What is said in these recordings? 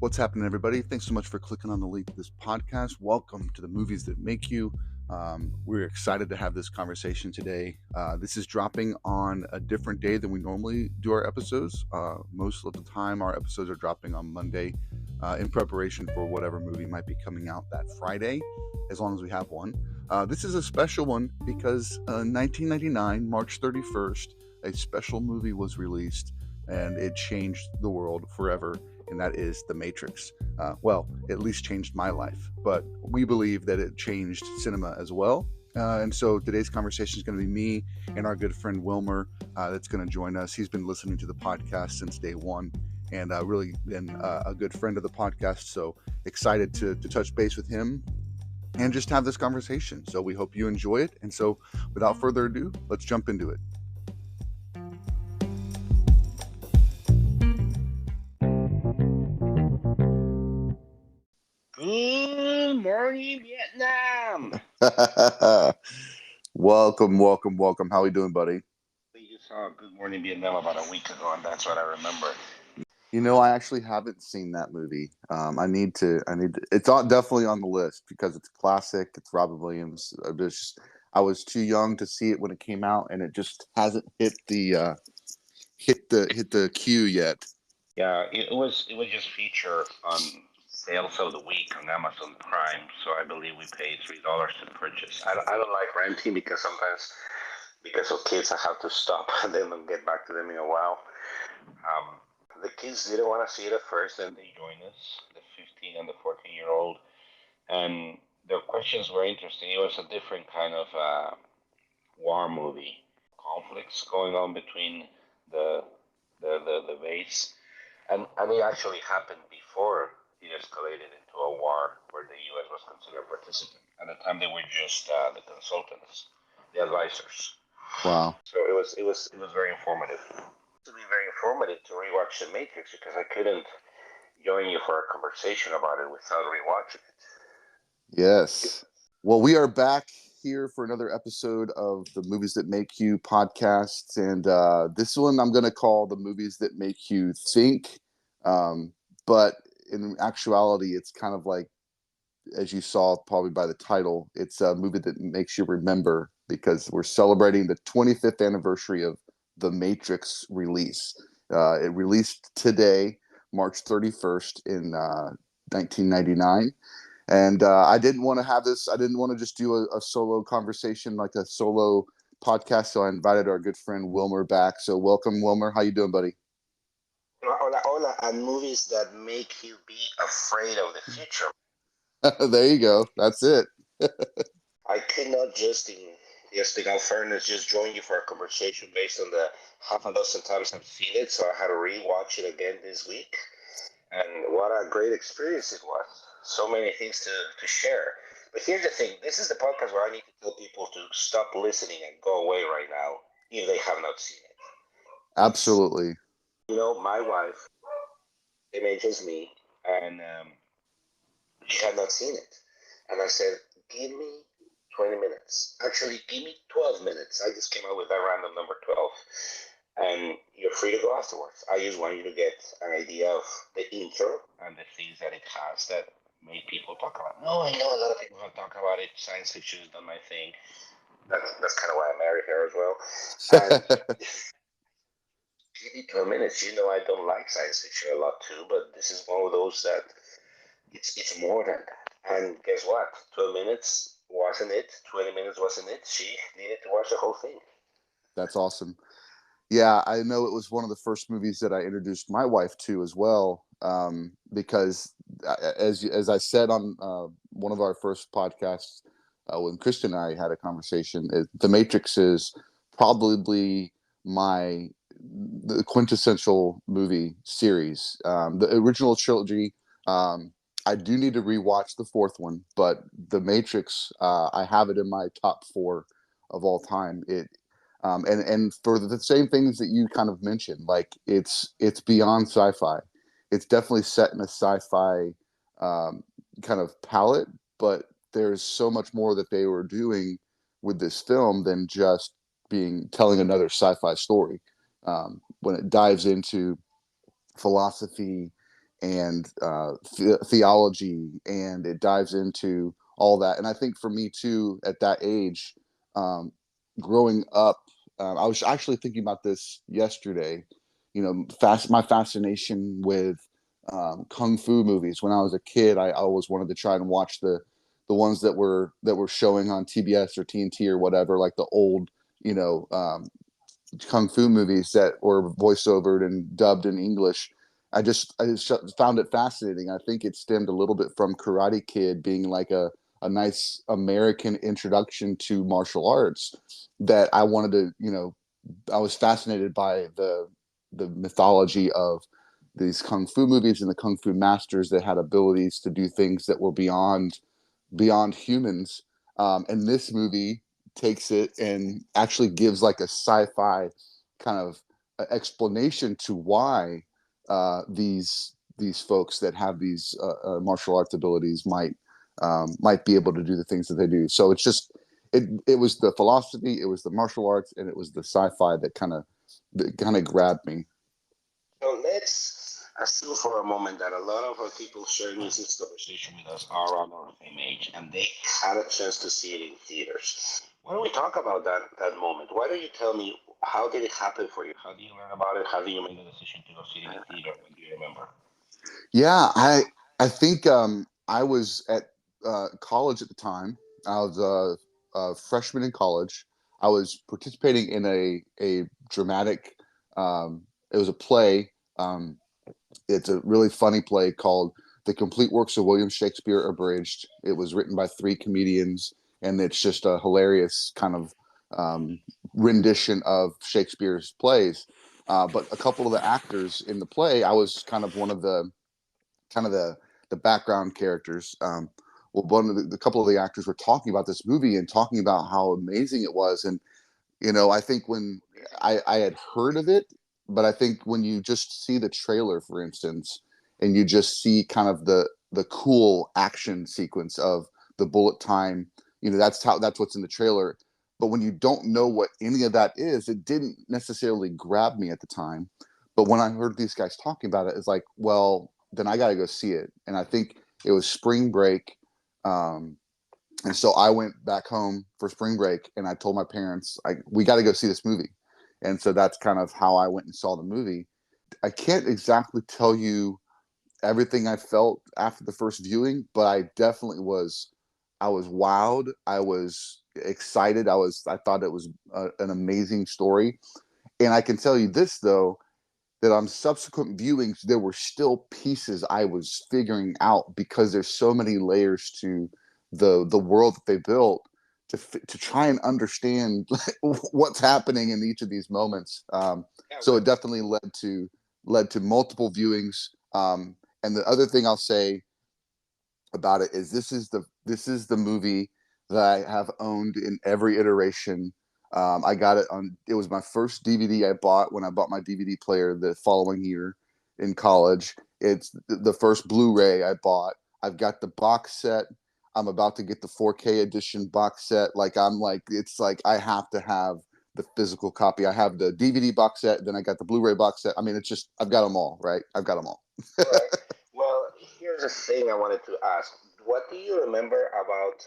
What's happening, everybody? Thanks so much for clicking on the link to this podcast. Welcome to the Movies That Make You. We're excited to have this conversation today. This is dropping on a different day than we normally do our episodes. Most of the time, our episodes are dropping on Monday in preparation for whatever movie might be coming out that Friday, as long as we have one. This is a special one because 1999, March 31st, a special movie was released and it changed the world forever. And that is The Matrix. Well, at least changed my life, but we believe that it changed cinema as well. And so today's conversation is going to be me and our good friend Wilmar that's going to join us. He's been listening to the podcast since day one and really been a good friend of the podcast. So excited to touch base with him and just have this conversation. So we hope you enjoy it. And so without further ado, let's jump into it. Good morning, Vietnam. Welcome. How are you doing, buddy? You saw Good Morning Vietnam about a week ago, and that's what I remember. You know, I actually haven't seen that movie. I need to. It's definitely on the list because it's classic. It's Robin Williams. I was too young to see it when it came out, and it just hasn't hit the queue yet. Yeah, it was just featured on sales of the week on Amazon Prime, so I believe we paid $3 to purchase. I don't like renting because sometimes because of kids I have to stop and then get back to them in a while. The kids didn't want to see it at first, and they joined us, the 15 and the 14-year-old, and their questions were interesting. It was a different kind of war movie, conflicts going on between the the base, and it actually happened before it escalated into a war where the U.S. was considered a participant. At the time, they were just the consultants, the advisors. Wow. So it was very informative. To be very informative to rewatch The Matrix because I couldn't join you for a conversation about it without rewatching it. Yes. Well, we are back here for another episode of the Movies That Make You podcast, and this one I'm going to call the Movies That Make You Think. But in actuality, it's kind of like, as you saw probably by the title, it's a movie that makes you remember because we're celebrating the 25th anniversary of The Matrix release. It released today, March 31st in 1999. And I didn't want to have this. I didn't want to just do a solo conversation, like a solo podcast. So I invited our good friend Wilmar back. So welcome, Wilmar. How you doing, buddy? Hola, hola, and movies that make you be afraid of the future. There you go. That's it. I could not just in all fairness, just join you for a conversation based on the half a dozen times I've seen it. So I had to rewatch it again this week, and what a great experience it was. So many things to share. But here's the thing: this is the podcast where I need to tell people to stop listening and go away right now if they have not seen it. Absolutely. My wife, images me, and she had not seen it. And I said, give me 20 minutes. Actually, give me 12 minutes. I just came up with that random number 12. And you're free to go afterwards. I just want you to get an idea of the intro and the things that it has that make people talk about it. No, I know a lot of people have talked about it. Science fiction is not my thing. That's kind of why I married her as well. And give me 12 minutes. I don't like science fiction a lot too, but this is one of those that it's more than that. And guess what? 12 minutes wasn't it. 20 minutes wasn't it. She needed to watch the whole thing. That's awesome. Yeah, I know it was one of the first movies that I introduced my wife to as well, because as I said on one of our first podcasts, when Kristen and I had a conversation, The Matrix is probably the quintessential movie series. The original trilogy, I do need to rewatch the fourth one, but The Matrix, I have it in my top 4 of all time. And for the same things that you kind of mentioned, like it's beyond sci-fi. It's definitely set in a sci-fi kind of palette, but there's so much more that they were doing with this film than just telling another sci-fi story. When it dives into philosophy and theology, and it dives into all that. And I think for me too, at that age, um, growing up, I was actually thinking about this yesterday. You know, my fascination with kung fu movies. When I was a kid, I always wanted to try and watch the ones that were showing on TBS or TNT or whatever, like the old, you know, kung fu movies that were voiceovered and dubbed in English. I just found it fascinating. I think it stemmed a little bit from Karate Kid being like a nice American introduction to martial arts, that I wanted to, you know, I was fascinated by the mythology of these kung fu movies and the kung fu masters that had abilities to do things that were beyond humans. And this movie takes it and actually gives like a sci-fi kind of explanation to why these folks that have these martial arts abilities might be able to do the things that they do. So it's just it was the philosophy, it was the martial arts, and it was the sci-fi that kind of grabbed me. So let's assume for a moment that a lot of our people sharing this conversation with us are around our same age, and they had a chance to see it in theaters. Why don't we talk about that moment? Why don't you tell me how did it happen for you? How did you learn about it? How did you make the decision to go see it in a theater? When do you remember? Yeah, I think I was at college at the time. I was a freshman in college. I was participating in a dramatic. It was a play. It's a really funny play called "The Complete Works of William Shakespeare Abridged." It was written by three comedians, and it's just a hilarious kind of um, rendition of Shakespeare's plays. But a couple of the actors in the play, I was kind of one of the background characters. Well, one of the couple of the actors were talking about this movie and talking about how amazing it was. And you know, I think when I had heard of it, but I think when you just see the trailer, for instance, and you just see kind of the cool action sequence of the bullet time, you know, that's what's in the trailer. But when you don't know what any of that is, it didn't necessarily grab me at the time. But when I heard these guys talking about it, it's like, well, then I got to go see it. And I think it was spring break. Um, and so I went back home for spring break, and I told my parents, we got to go see this movie. And so that's kind of how I went and saw the movie. I can't exactly tell you everything I felt after the first viewing, but I was wowed. I was excited. I thought it was an amazing story. And I can tell you this, though, that on subsequent viewings, there were still pieces I was figuring out, because there's so many layers to the world that they built to try and understand what's happening in each of these moments. Yeah, So it definitely led to multiple viewings. And the other thing I'll say about it is this is the movie that I have owned in every iteration. I got it on. It was my first DVD I bought when I bought my DVD player the following year in college. It's the first Blu-ray I bought. I've got the box set. I'm about to get the 4K edition box set. It's like I have to have the physical copy. I have the DVD box set, then I got the Blu-ray box set. I mean, it's just I've got them all, right? I've got them all. all right. Well, here's a thing I wanted to ask. What do you remember about?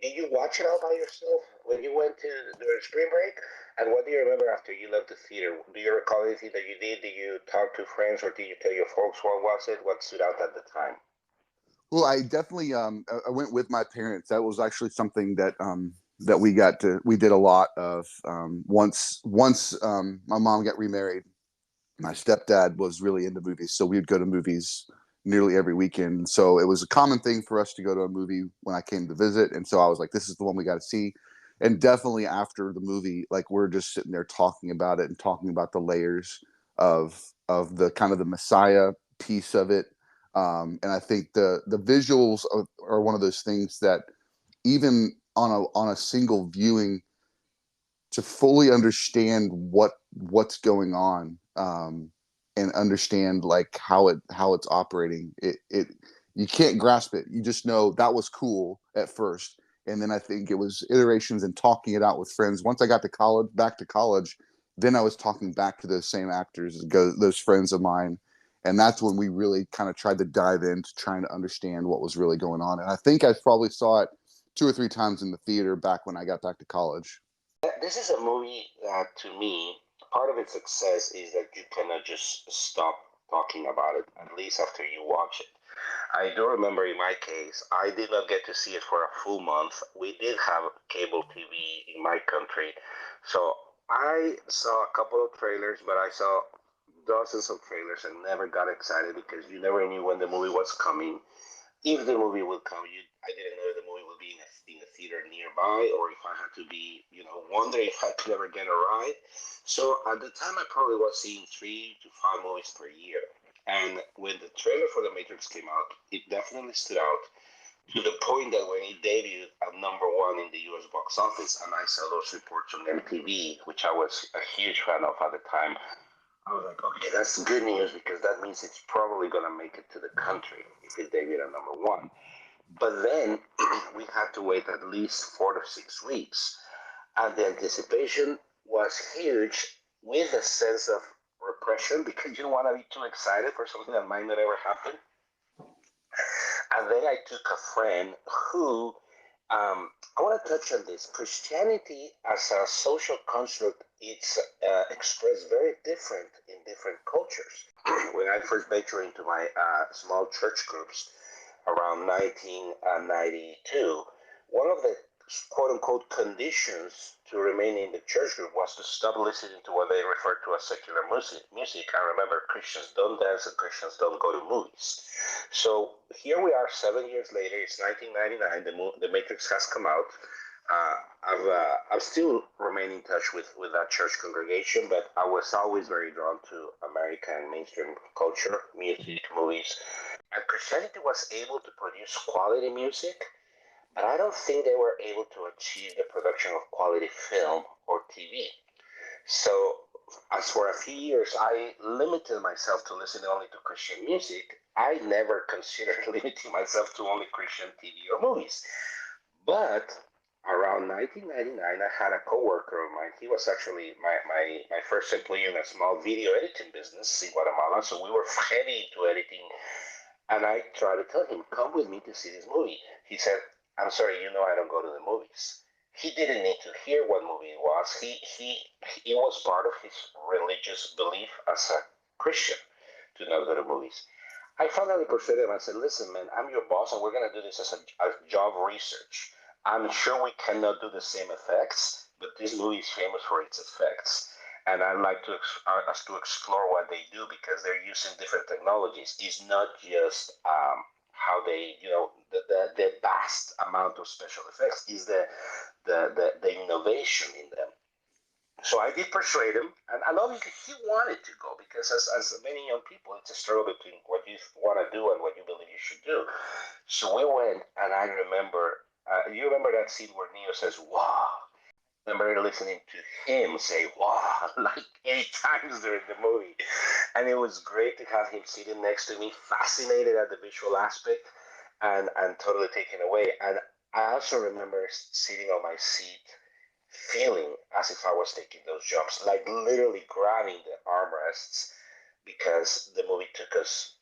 Did you watch it all by yourself when you went to the spring break? And what do you remember after you left the theater? Do you recall anything that you did? Did you talk to friends, or did you tell your folks what was it? What stood out at the time? Well, I definitely I went with my parents. That was actually something that we did a lot of once my mom got remarried. My stepdad was really into movies, so we'd go to movies nearly every weekend. So it was a common thing for us to go to a movie when I came to visit, and so I was like, "This is the one we got to see." And definitely after the movie, like we're just sitting there talking about it and talking about the layers of the kind of the Messiah piece of it. And I think the visuals are one of those things that even on a single viewing, to fully understand what's going on, and understand like how it's operating, it you can't grasp it. You just know that was cool at first, and then I think it was iterations and talking it out with friends. Once I got to back to college, then I was talking back to those same actors, those friends of mine, And that's when we really kind of tried to dive into trying to understand what was really going on. And I think I probably saw it 2 or 3 times in the theater back when I got back to college. This is a movie that, to me, part of its success is that you cannot just stop talking about it, at least after you watch it. I do remember in my case, I did not get to see it for a full month. We did have cable TV in my country. So I saw a couple of trailers, but I saw dozens of trailers and never got excited because you never knew when the movie was coming. If the movie would come, I didn't know if the movie would be in a theater nearby, or if I had to be, wondering if I could ever get a ride. So at the time, I probably was seeing 3 to 5 movies per year. And when the trailer for The Matrix came out, it definitely stood out to the point that when it debuted at #1 in the US box office, and I saw those reports on MTV, which I was a huge fan of at the time, I was like, okay, that's good news because that means it's probably going to make it to the country if it debuted at #1. But then we had to wait at least 4 to 6 weeks. And the anticipation was huge with a sense of repression because you don't want to be too excited for something that might not ever happen. And then I took a friend who, I want to touch on this. Christianity as a social construct, it's expressed very different in different cultures. When I first ventured into my small church groups around 1992, one of the quote unquote conditions to remain in the church group was to stop listening to what they refer to as secular music. I remember Christians don't dance and Christians don't go to movies. So here we are 7 years later. It's 1999. The Matrix has come out. I've still remained in touch with that church congregation, but I was always very drawn to American mainstream culture, music, movies, and Christianity was able to produce quality music, but I don't think they were able to achieve the production of quality film or TV. So, as for a few years, I limited myself to listening only to Christian music. I never considered limiting myself to only Christian TV or movies. But around 1999, I had a coworker of mine. He was actually my first employee in a small video editing business in Guatemala. So we were heavy into editing. And I tried to tell him, come with me to see this movie. He said, I'm sorry, I don't go to the movies. He didn't need to hear what movie it was. It was part of his religious belief as a Christian to not go to movies. I finally persuaded him. I said, listen, man, I'm your boss, and we're going to do this as a job research. I'm sure we cannot do the same effects, but this movie is famous for its effects. And I'd like us to explore what they do because they're using different technologies. It's not just how they, the vast amount of special effects. Is the innovation in them. So I did persuade him, and obviously he wanted to go because, as many young people, it's a struggle between what you want to do and what you believe you should do. So we went, and I remember, you remember that scene where Neo says, wow. I remember listening to him say, wow, like 8 times during the movie. And it was great to have him sitting next to me, fascinated at the visual aspect and totally taken away. And I also remember sitting on my seat feeling as if I was taking those jumps, like literally grabbing the armrests because the movie took us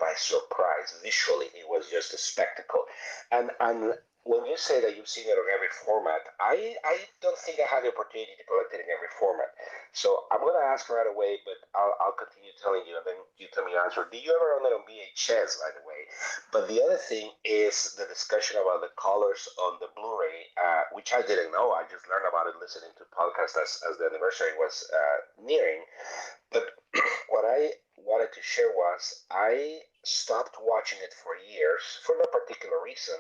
by surprise. Visually, it was just a spectacle. And when you say that you've seen it on every format, I don't think I had the opportunity to collect it in every format. So I'm going to ask right away, but I'll continue telling you, and then you tell me your answer. Did you ever own it on VHS, by the way? But the other thing is the discussion about the colors on the Blu-ray, which I didn't know. I just learned about it listening to podcasts as the anniversary was nearing. But what I wanted to share was I stopped watching it for years for no particular reason.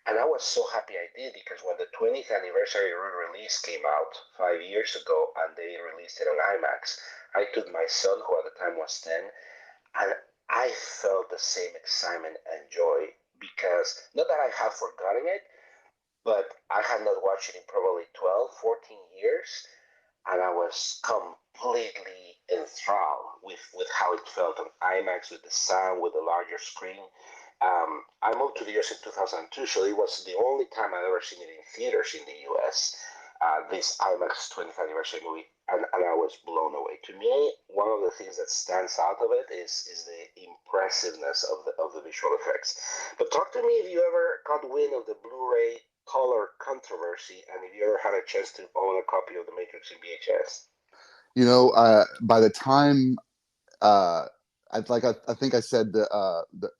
And I was so happy I did because when the 20th anniversary re-release came out 5 years ago and they released it on IMAX, I took my son, who at the time was 10, and I felt the same excitement and joy because not that I have forgotten it, but I had not watched it in probably 12, 14 years, and I was completely enthralled with how it felt on IMAX, with the sound, with the larger screen. I moved to the US in 2002, so it was the only time I'd ever seen it in theaters in the US, this IMAX 20th anniversary movie. And and I was blown away. To me, one of the things that stands out of it is the impressiveness of the visual effects. But talk to me if you ever got wind of the Blu-ray color controversy, and if you ever had a chance to own a copy of The Matrix in VHS. By the time I think I said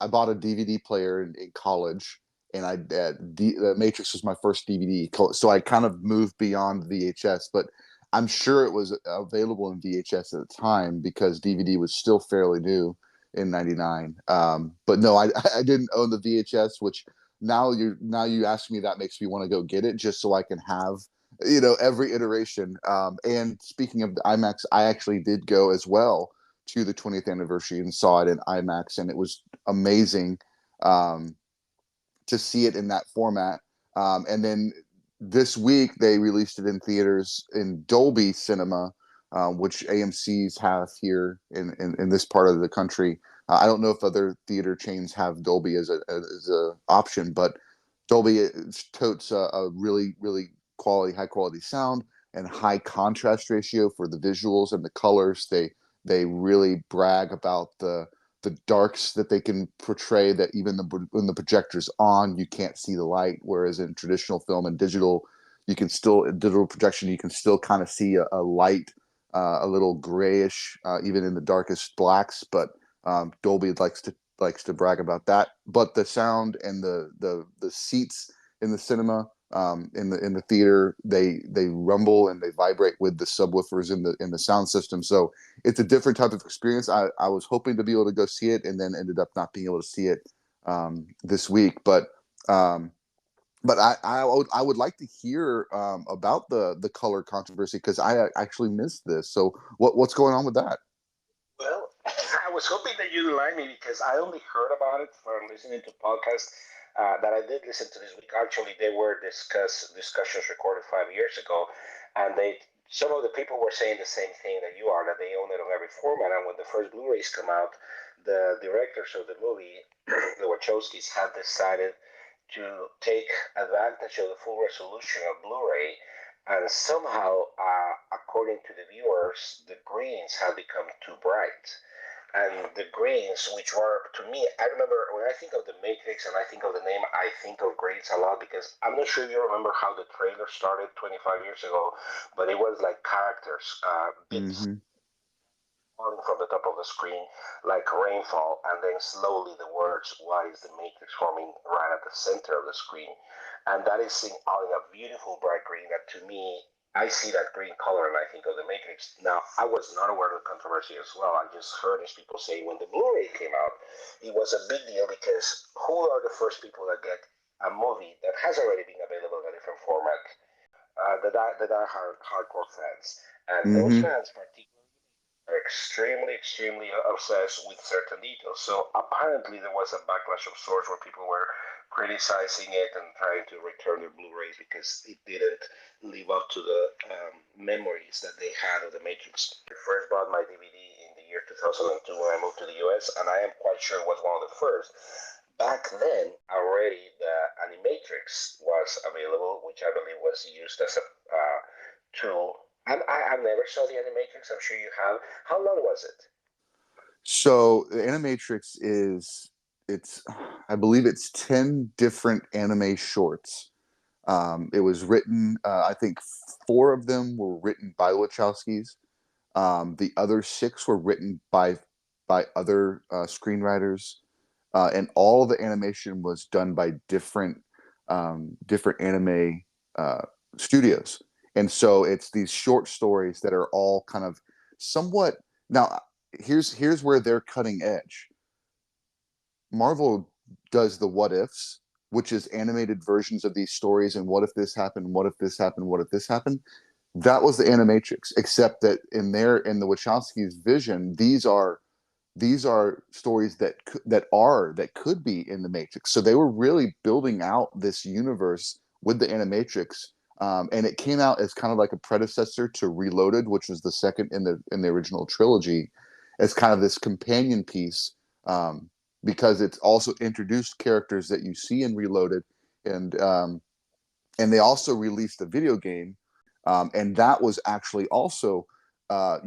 I bought a DVD player in college, and the Matrix was my first DVD, so I kind of moved beyond VHS, but I'm sure it was available in VHS at the time because DVD was still fairly new in '99. But no, I didn't own the VHS, which now you ask me, that makes me want to go get it just so I can have every iteration. And speaking of the IMAX, I actually did go as well to the 20th anniversary and saw it in IMAX, and it was amazing um, to see it in that format. And then this week they released it in theaters in Dolby Cinema, which AMC's have here in this part of the country. I don't know if other theater chains have Dolby as a option, but Dolby totes a really high quality sound and high contrast ratio for the visuals and the colors. They really brag about the darks that they can portray, that even when the projector's on, you can't see the light, whereas in traditional film and digital, digital projection, you can still kind of see a light, a little grayish, even in the darkest blacks. But Dolby likes to brag about that. But the sound and the seats in the cinema, in the theater, they rumble and they vibrate with the subwoofers in the sound system. So it's a different type of experience. I was hoping to be able to go see it, and then ended up not being able to see it this week. But I would like to hear about the color controversy, because I actually missed this. So what's going on with that? Well, I was hoping that you'd remind me because I only heard about it from listening to podcasts that I did listen to this week. Actually, they were discussions recorded 5 years ago, and some of the people were saying the same thing that you are, that they own it on every format. And when the first Blu-rays come out, the directors of the movie, the Wachowskis, have decided to take advantage of the full resolution of Blu-ray, and somehow, according to the viewers, the greens have become too bright. And the greens, which were, to me, I remember when I think of the Matrix and I think of the name, I think of greens a lot, because I'm not sure if you remember how the trailer started 25 years ago, but it was like characters, bits Mm-hmm. falling from the top of the screen like rainfall, and then slowly the words, "What is the Matrix?" forming right at the center of the screen. And that is seen out in a beautiful bright green that, to me, I see that green color and I think of the Matrix. Now, I was not aware of the controversy as well. I just heard these people say when the Blu-ray came out, it was a big deal because who are the first people that get a movie that has already been available in a different format? The hardcore fans. And those Mm-hmm. fans, particularly, are extremely obsessed with certain details. So apparently there was a backlash of sorts where people were criticizing it and trying to return their Blu-rays because it didn't live up to the memories that they had of the Matrix. I first bought my DVD in the year 2002 when I moved to the US, and I am quite sure it was one of the first. Back then, already the Animatrix was available, which I believe was used as a tool. I never saw the Animatrix. I'm sure you have. How long was it? So the Animatrix it's I believe it's 10 different anime shorts. It was written, I think four of them were written by Wachowskis. The other six were written by other screenwriters, and all the animation was done by different anime uh, studios. And so it's these short stories that are all kind of somewhat now. Here's where they're cutting edge. Marvel does the what ifs, which is animated versions of these stories, and what if this happened, what if this happened, what if this happened. That was the Animatrix, except that in the Wachowskis' vision, these are stories that could be in the Matrix. So they were really building out this universe with the Animatrix, and it came out as kind of like a predecessor to Reloaded, which was the second in the original trilogy, as kind of this companion piece, um, because it's also introduced characters that you see in Reloaded, and and they also released a video game, and that was actually also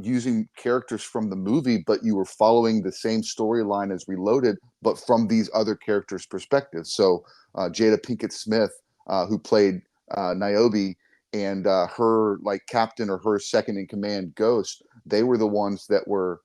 using characters from the movie, but you were following the same storyline as Reloaded, but from these other characters' perspectives. So Jada Pinkett Smith, who played Niobe, and her like captain or her second in command, Ghost, they were the ones that were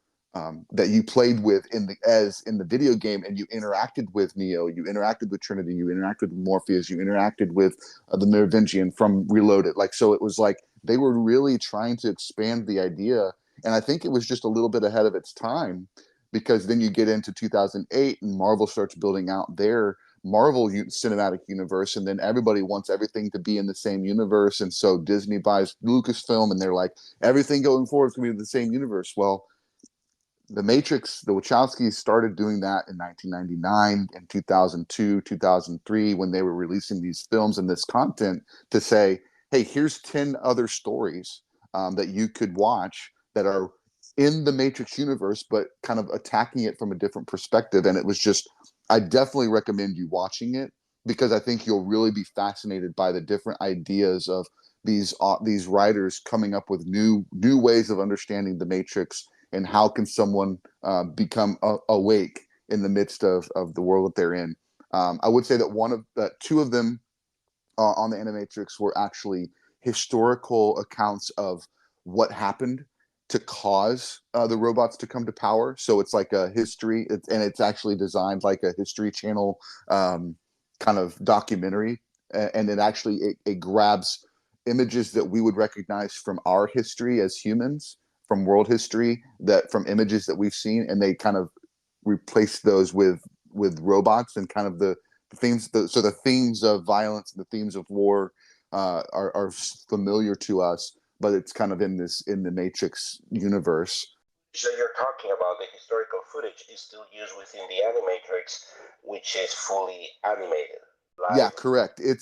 that you played with in the video game, and you interacted with Neo, you interacted with Trinity, you interacted with Morpheus, you interacted with the Merovingian from Reloaded. Like, so it was like they were really trying to expand the idea, and I think it was just a little bit ahead of its time, because then you get into 2008 and Marvel starts building out their Marvel cinematic universe, and then everybody wants everything to be in the same universe, and so Disney buys Lucasfilm, and they're like, everything going forward is going to be the same universe. Well, the Matrix, the Wachowskis started doing that in 1999 and 2002, 2003, when they were releasing these films and this content to say, hey, here's 10 other stories that you could watch that are in the Matrix universe, but kind of attacking it from a different perspective. And it was just, I definitely recommend you watching it, because I think you'll really be fascinated by the different ideas of these writers coming up with new ways of understanding the Matrix, and how can someone become awake in the midst of the world that they're in. I would say that two of them on the Animatrix were actually historical accounts of what happened to cause the robots to come to power. So it's like a history, and it's actually designed like a History Channel kind of documentary, and it grabs images that we would recognize from our history as humans, from world history, that from images that we've seen, and they kind of replace those with robots, and kind of the themes. So the themes of violence and the themes of war are familiar to us, but it's kind of in the Matrix universe. So you're talking about the historical footage is still used within the Animatrix, which is fully animated Yeah, live. correct. They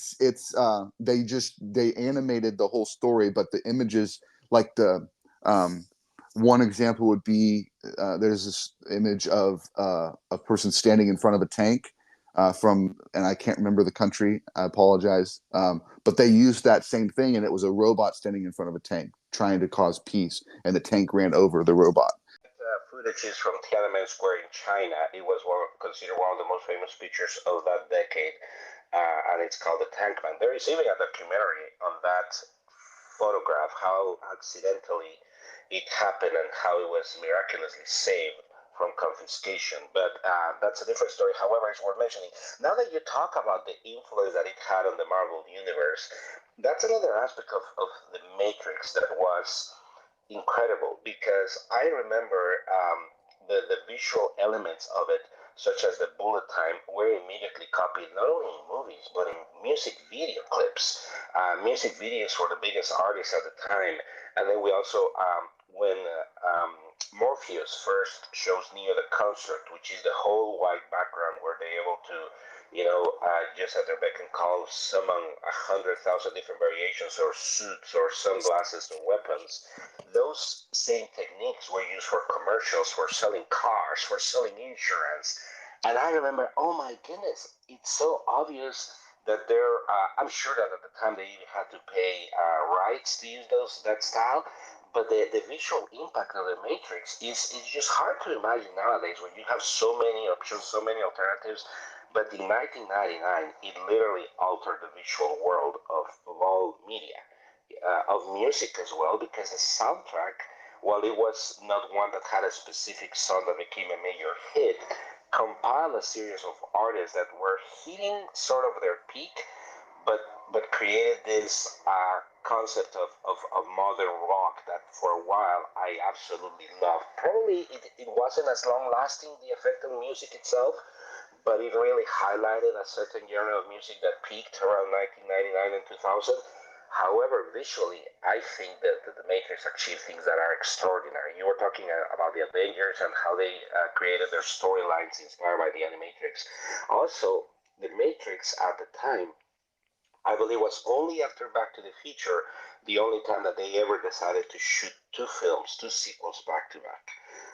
animated the whole story, but the images, like the um, one example would be there's this image of a person standing in front of a tank and I can't remember the country. I apologize. But they used that same thing, and it was a robot standing in front of a tank trying to cause peace, and the tank ran over the robot. Footage is from Tiananmen Square in China. It was considered one of the most famous pictures of that decade, and it's called The Tank Man. There is even a documentary on that photograph, how accidentally it happened and how it was miraculously saved from confiscation. But that's a different story. However, it's worth mentioning. Now that you talk about the influence that it had on the Marvel Universe, that's another aspect of the Matrix that was incredible, because I remember the visual elements of it, such as the bullet time, were immediately copied not only in movies but in music video clips. Music videos were the biggest artists at the time, and then we also when Morpheus first shows Neo the concert, which is the whole white background where they're able to, just at their beck and call, summon 100,000 different variations or suits or sunglasses or weapons. Those same techniques were used for commercials, for selling cars, for selling insurance. And I remember, oh my goodness, it's so obvious that I'm sure that at the time they had to pay rights to use that style. But the visual impact of the Matrix is just hard to imagine nowadays when you have so many options, so many alternatives. But in 1999, it literally altered the visual world of all media, of music as well, because the soundtrack, while it was not one that had a specific song that became a major hit, compiled a series of artists that were hitting sort of their peak, but created this concept of modern rock that for a while I absolutely loved. Probably it wasn't as long lasting, the effect on music itself, but it really highlighted a certain genre of music that peaked around 1999 and 2000. However, visually, I think that the Matrix achieved things that are extraordinary. You were talking about the Avengers and how they created their storylines inspired by the Animatrix. Also, the Matrix at the time, I believe, was only after Back to the Future the only time that they ever decided to shoot two films, two sequels back to back.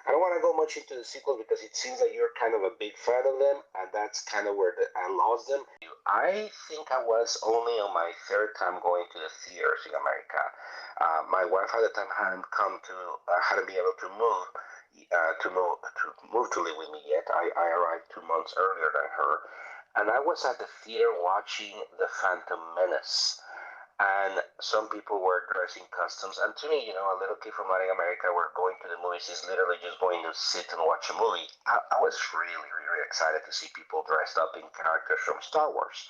I don't want to go much into the sequel because it seems like you're kind of a big fan of them, and that's kind of where I lost them. I think I was only on my third time going to the theaters in America. My wife at the time hadn't come to, hadn't been able to move, to live with me yet. I arrived 2 months earlier than her, and I was at the theater watching The Phantom Menace. And some people were dressing customs. And to me, a little kid from Latin America, where going to the movies is literally just going to sit and watch a movie. I was really, really excited to see people dressed up in characters from Star Wars.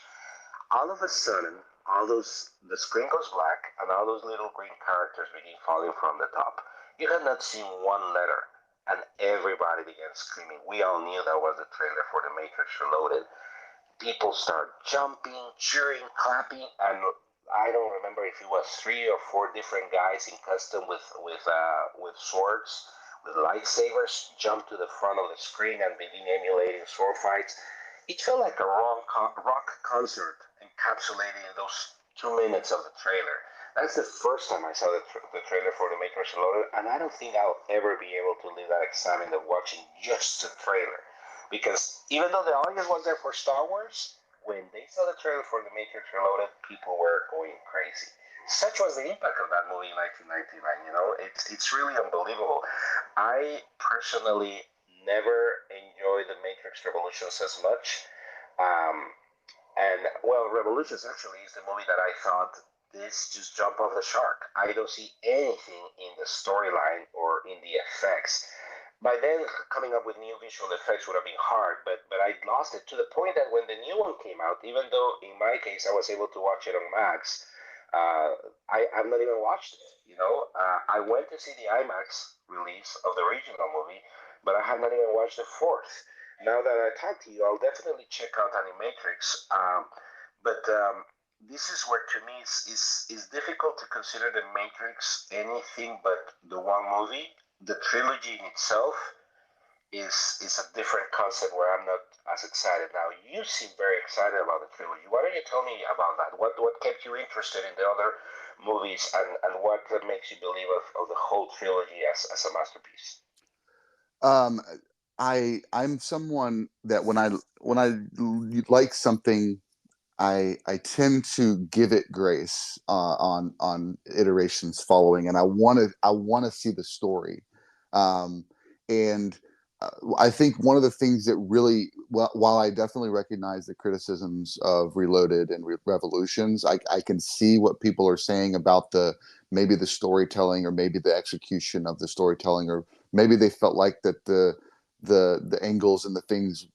All of a sudden, the screen goes black, and all those little green characters begin falling from the top. You had not seen one letter, and everybody began screaming. We all knew that was the trailer for The Matrix Reloaded. People start jumping, cheering, clapping, and I don't remember if it was 3 or 4 different guys in custom with swords, with lightsabers, jumped to the front of the screen and began emulating sword fights. It felt like a rock concert encapsulated in those 2 minutes of the trailer. That's the first time I saw the trailer for The Matrix Reloaded, and I don't think I'll ever be able to live that excitement of watching just the trailer. Because even though the audience was there for Star Wars, when they saw the trailer for The Matrix Reloaded, people were going crazy. Such was the impact of that movie in 1999. It's really unbelievable. I personally never enjoyed The Matrix Revolutions as much. Um, and well, Revolutions actually is the movie that I thought this just jumped off the shark. I don't see anything in the storyline or in the effects. By then, coming up with new visual effects would have been hard, but I lost it to the point that when the new one came out, even though in my case I was able to watch it on Max, I've not even watched it. I went to see the IMAX release of the original movie, but I have not even watched the fourth. Now that I talked to you, I'll definitely check out Animatrix. But this is where to me is difficult to consider the Matrix anything but the one movie. The trilogy in itself is a different concept where I'm not as excited. Now you seem very excited about the trilogy. Why don't you tell me about that? What kept you interested in the other movies, and what makes you believe of the whole trilogy as a masterpiece? Um, I'm someone that when I like something, I tend to give it grace on iterations following, and I want to see the story, um, and I think one of the things that really, while I definitely recognize the criticisms of Reloaded and Revolutions, I can see what people are saying about maybe the storytelling or maybe the execution of the storytelling, or maybe they felt like that the angles and the things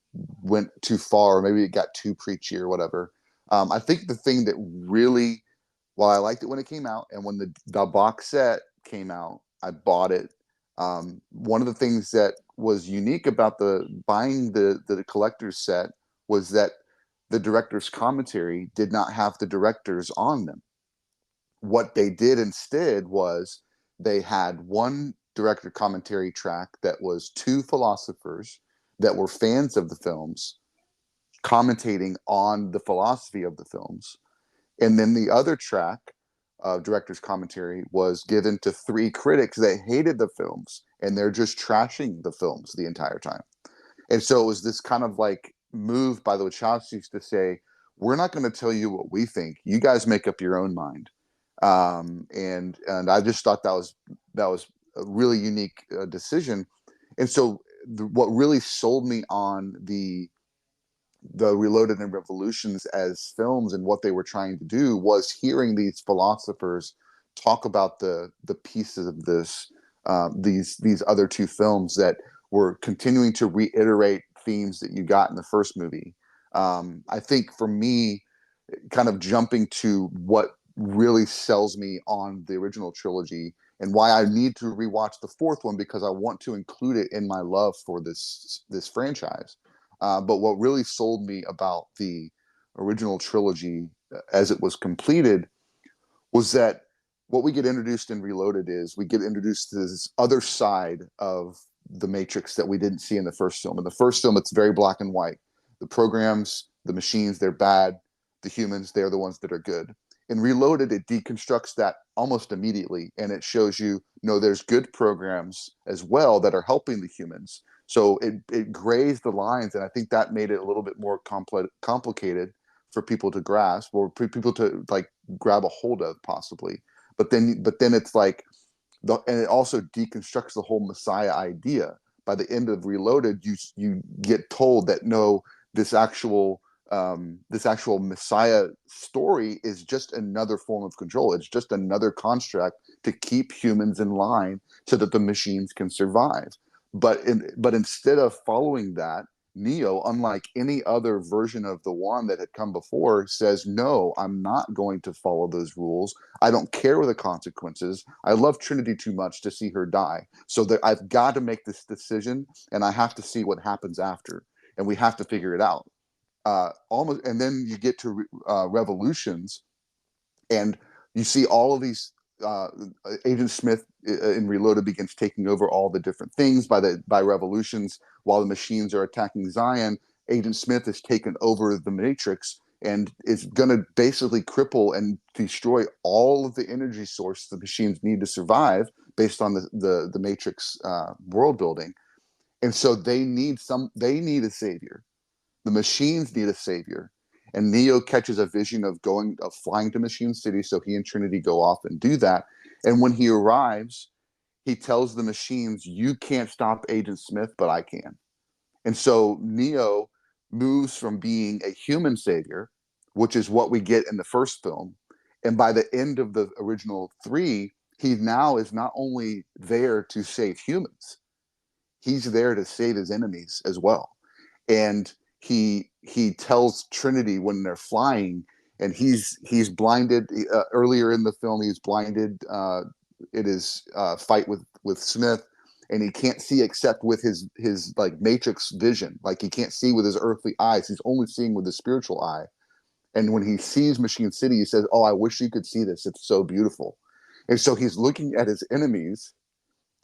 went too far, or maybe it got too preachy or whatever. I think the thing that really, while I liked it when it came out, and when the box set came out, I bought it. One of the things that was unique about the buying the collector's set was that the director's commentary did not have the directors on them. What they did instead was they had one director commentary track that was two philosophers that were fans of the films commentating on the philosophy of the films. And then the other track of director's commentary was given to three critics that hated the films, and they're just trashing the films the entire time. And so it was this kind of like move by the Wachowskis to say, we're not going to tell you what we think. You guys make up your own mind. And I just thought that was a really unique decision. And so what really sold me on the Reloaded and Revolutions as films and what they were trying to do was hearing these philosophers talk about the pieces of these other two films that were continuing to reiterate themes that you got in the first movie. I think for me, kind of jumping to what really sells me on the original trilogy and why I need to rewatch the fourth one, because I want to include it in my love for this franchise. But what really sold me about the original trilogy as it was completed was that what we get introduced in Reloaded is we get introduced to this other side of the Matrix that we didn't see in the first film. In the first film, it's very black and white. The programs, the machines, they're bad. The humans, they're the ones that are good. In Reloaded, it deconstructs that almost immediately, and it shows you, no, there's good programs as well that are helping the humans. So it grays the lines, and I think that made it a little bit more complicated for people to grasp, or people to like grab a hold of, possibly. But then it's like and it also deconstructs the whole Messiah idea. By the end of Reloaded, you get told that no, this actual this actual Messiah story is just another form of control. It's just another construct to keep humans in line so that the machines can survive. But instead of following that, Neo, unlike any other version of the one that had come before, says, no, I'm not going to follow those rules. I don't care the consequences. I love Trinity too much to see her die. So that I've got to make this decision, and I have to see what happens after, and we have to figure it out. And then you get to Revolutions, and you see all of these. Uh, Agent Smith in Reloaded begins taking over all the different things. By Revolutions, while the machines are attacking Zion, Agent Smith has taken over the Matrix and is going to basically cripple and destroy all of the energy source the machines need to survive, based on the Matrix world building. And so they need a savior. The machines need a savior. And Neo catches a vision of flying to Machine City, so he and Trinity go off and do that. And when he arrives, he tells the machines, you can't stop Agent Smith, but I can. And so Neo moves from being a human savior, which is what we get in the first film. And by the end of the original three, he now is not only there to save humans, he's there to save his enemies as well. And he tells Trinity when they're flying, and he's blinded. Earlier in the film, he's blinded. It is fight with Smith, and he can't see except with his like Matrix vision. Like, he can't see with his earthly eyes. He's only seeing with his spiritual eye. And when he sees Machine City, he says, "Oh, I wish you could see this. It's so beautiful." And so he's looking at his enemies,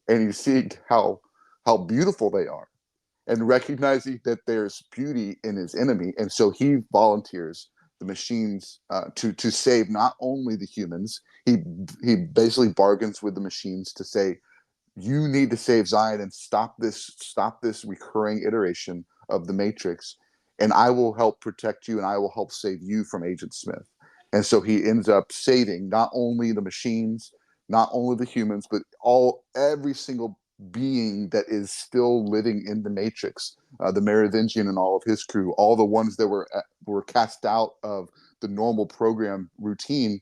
and he's seeing how beautiful they are, and recognizing that there's beauty in his enemy. And so he volunteers the machines to save not only the humans. He basically bargains with the machines to say, you need to save Zion and stop this recurring iteration of the Matrix, and I will help protect you, and I will help save you from Agent Smith. And so he ends up saving not only the machines, not only the humans, but every single being that is still living in the Matrix. The Merovingian and all of his crew, all the ones that were cast out of the normal program routine,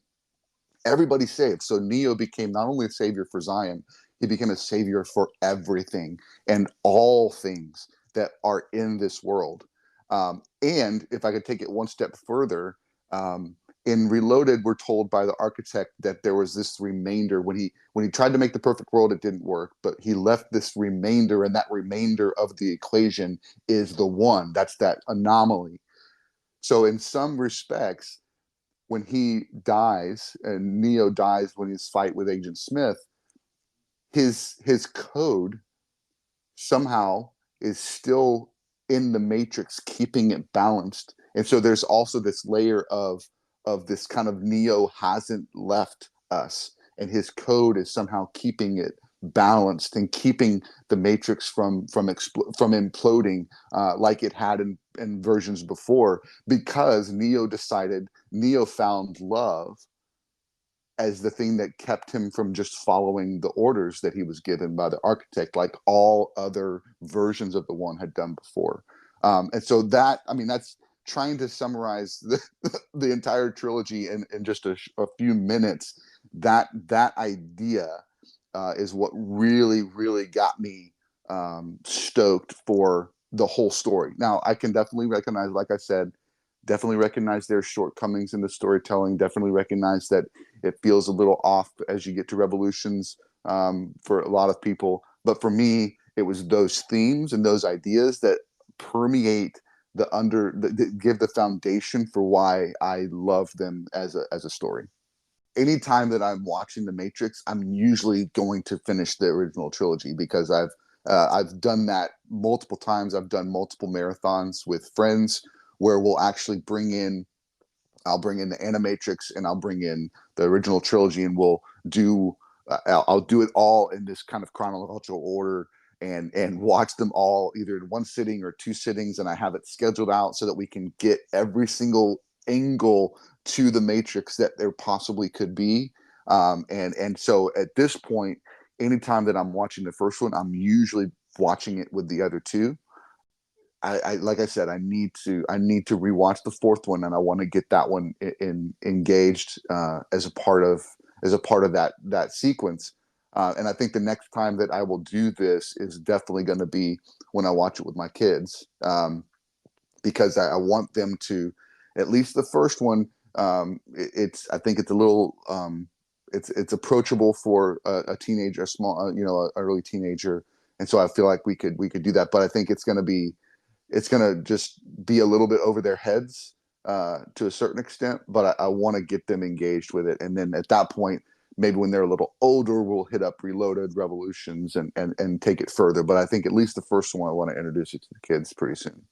everybody saved. So Neo became not only a savior for Zion, he became a savior for everything and all things that are in this world. And if I could take it one step further, in Reloaded, we're told by the architect that there was this remainder. When he tried to make the perfect world, it didn't work, but he left this remainder, and that remainder of the equation is the one. That's that anomaly. So in some respects, when he dies and Neo dies when he's fight with Agent Smith, his code somehow is still in the Matrix, keeping it balanced. And so there's also this layer of this kind of Neo hasn't left us, and his code is somehow keeping it balanced and keeping the Matrix from imploding like it had in versions before, because Neo found love as the thing that kept him from just following the orders that he was given by the architect, like all other versions of the one had done before. And so that's trying to summarize the entire trilogy in just a few minutes. That idea is what really, really got me stoked for the whole story. Now, I can definitely recognize, like I said, definitely recognize their shortcomings in the storytelling. Definitely recognize that it feels a little off as you get to Revolutions for a lot of people. But for me, it was those themes and those ideas that permeate that give the foundation for why I love them as a story. Anytime that I'm watching The Matrix, I'm usually going to finish the original trilogy, because I've done that multiple times. I've done multiple marathons with friends where we'll actually bring in I'll bring in the Animatrix and I'll bring in the original trilogy, and we'll do. I'll do it all in this kind of chronological order, and watch them all either in one sitting or two sittings, and I have it scheduled out so that we can get every single angle to the Matrix that there possibly could be. And so at this point, anytime that I'm watching the first one, I'm usually watching it with the other two. I like I said, I need to rewatch the fourth one, and I want to get that one engaged as a part of that sequence. And I think the next time that I will do this is definitely going to be when I watch it with my kids, because I want them to, at least the first one. It's I think it's a little it's approachable for a teenager, a small a early teenager, and so I feel like we could do that. But I think it's going to just be a little bit over their heads to a certain extent, but I want to get them engaged with it. And then at that point, maybe when they're a little older, we'll hit up Reloaded, Revolutions, and take it further. But I think at least the first one, I want to introduce it to the kids pretty soon.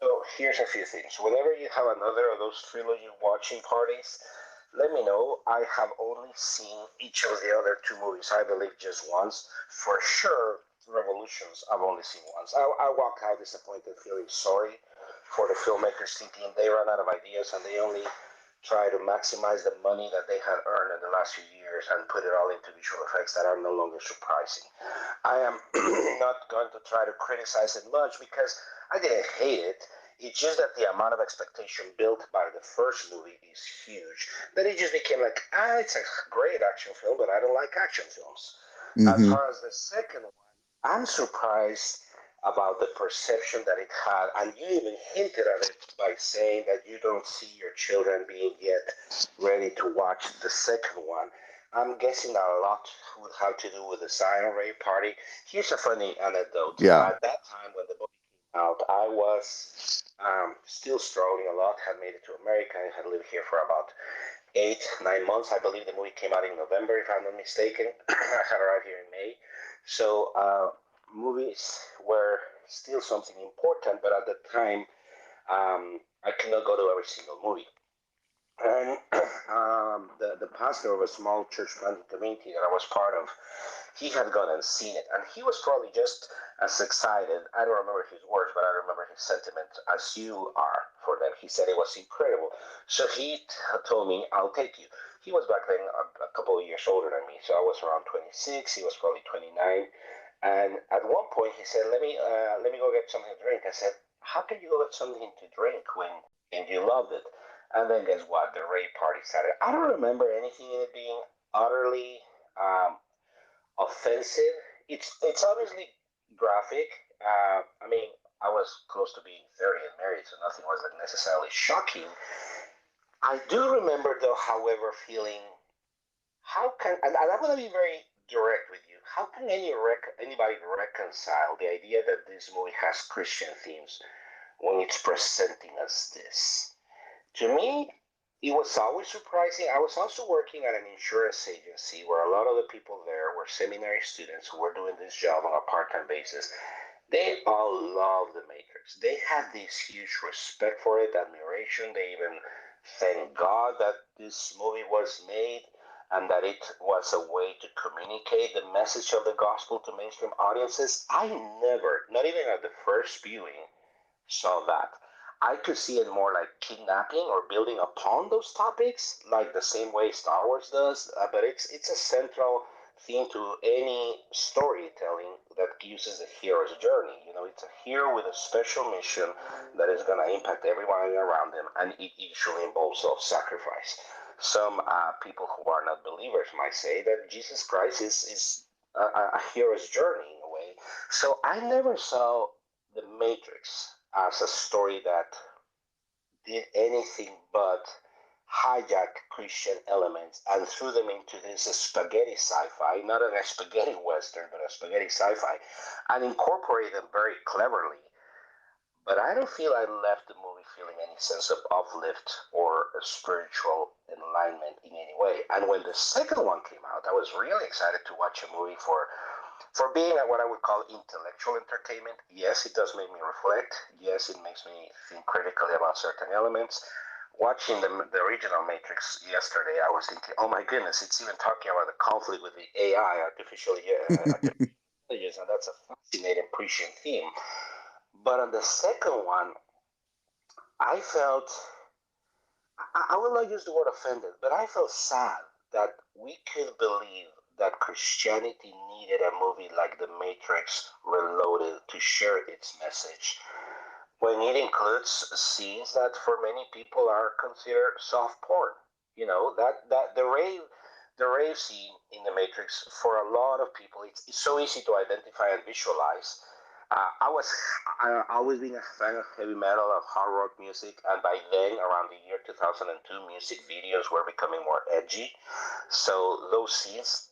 So here's a few things. Whenever you have another of those trilogy watching parties, let me know. I have only seen each of the other two movies, I believe, just once. For sure, Revolutions, I've only seen once. I walk out disappointed, feeling sorry for the filmmakers, thinking they ran out of ideas and they only try to maximize the money that they had earned in the last few years and put it all into visual effects that are no longer surprising. I am not going to try to criticize it much because I didn't hate it. It's just that the amount of expectation built by the first movie is huge. Then it just became like, it's a great action film, but I don't like action films. As Mm-hmm. far as the second one, I'm surprised about the perception that it had, and you even hinted at it by saying that you don't see your children being yet ready to watch the second one. I'm guessing a lot would have to do with the silent rave party. Here's a funny anecdote. Yeah. At that time, when the book came out, I was still struggling a lot. Had made it to America and had lived here for about 8, 9 months. I believe the movie came out in November, if I'm not mistaken. I had arrived here in May. So movies were still something important, but at the time, I could not go to every single movie. And the pastor of a small church planting community that I was part of, he had gone and seen it, and he was probably just as excited. I don't remember his words, but I remember his sentiment as you are for them. He said it was incredible. So he told me, "I'll take you." He was back then a couple of years older than me, so I was around 26. He was probably 29. And at one point, he said, "Let me go get something to drink." I said, "How can you go get something to drink when and you loved it?" And then guess what? The rave party started. I don't remember anything in it being utterly offensive. It's obviously graphic. I mean, I was close to being 30 and married, so nothing was like necessarily shocking. I do remember, though, however, feeling how can and I'm going to be very direct with you. How can anybody reconcile the idea that this movie has Christian themes when it's presenting us this? To me, it was always surprising. I was also working at an insurance agency where a lot of the people there were seminary students who were doing this job on a part time basis. They all loved The Matrix. They had this huge respect for it, admiration. They even thanked God that this movie was made and that it was a way to communicate the message of the gospel to mainstream audiences. I never, not even at the first viewing, saw that. I could see it more like kidnapping or building upon those topics, like the same way Star Wars does. But it's a central theme to any storytelling that uses the hero's journey. You know, it's a hero with a special mission that is going to impact everyone around him, and it usually involves self-sacrifice. Some people who are not believers might say that Jesus Christ is a hero's journey in a way. So I never saw the Matrix as a story that did anything but hijack Christian elements and threw them into this spaghetti sci-fi, not a spaghetti western, but a spaghetti sci-fi, and incorporate them very cleverly. But I don't feel I left the movie feeling any sense of uplift or a spiritual enlightenment in any way. And when the second one came out, I was really excited to watch a movie for being what I would call intellectual entertainment. Yes, it does make me reflect. Yes, it makes me think critically about certain elements. watching the original Matrix yesterday, I was thinking, oh my goodness, it's even talking about the conflict with the AI, artificial intelligence, and that's a fascinating, prescient theme. But on the second one, I felt, I will not use the word offended, but I felt sad that we could believe that Christianity needed a movie like The Matrix Reloaded to share its message, when it includes scenes that for many people are considered soft porn. You know, that the rave scene in the Matrix, for a lot of people, it's so easy to identify and visualize. I always been a fan of heavy metal, of hard rock music, and by then, around the year 2002, music videos were becoming more edgy. So those scenes,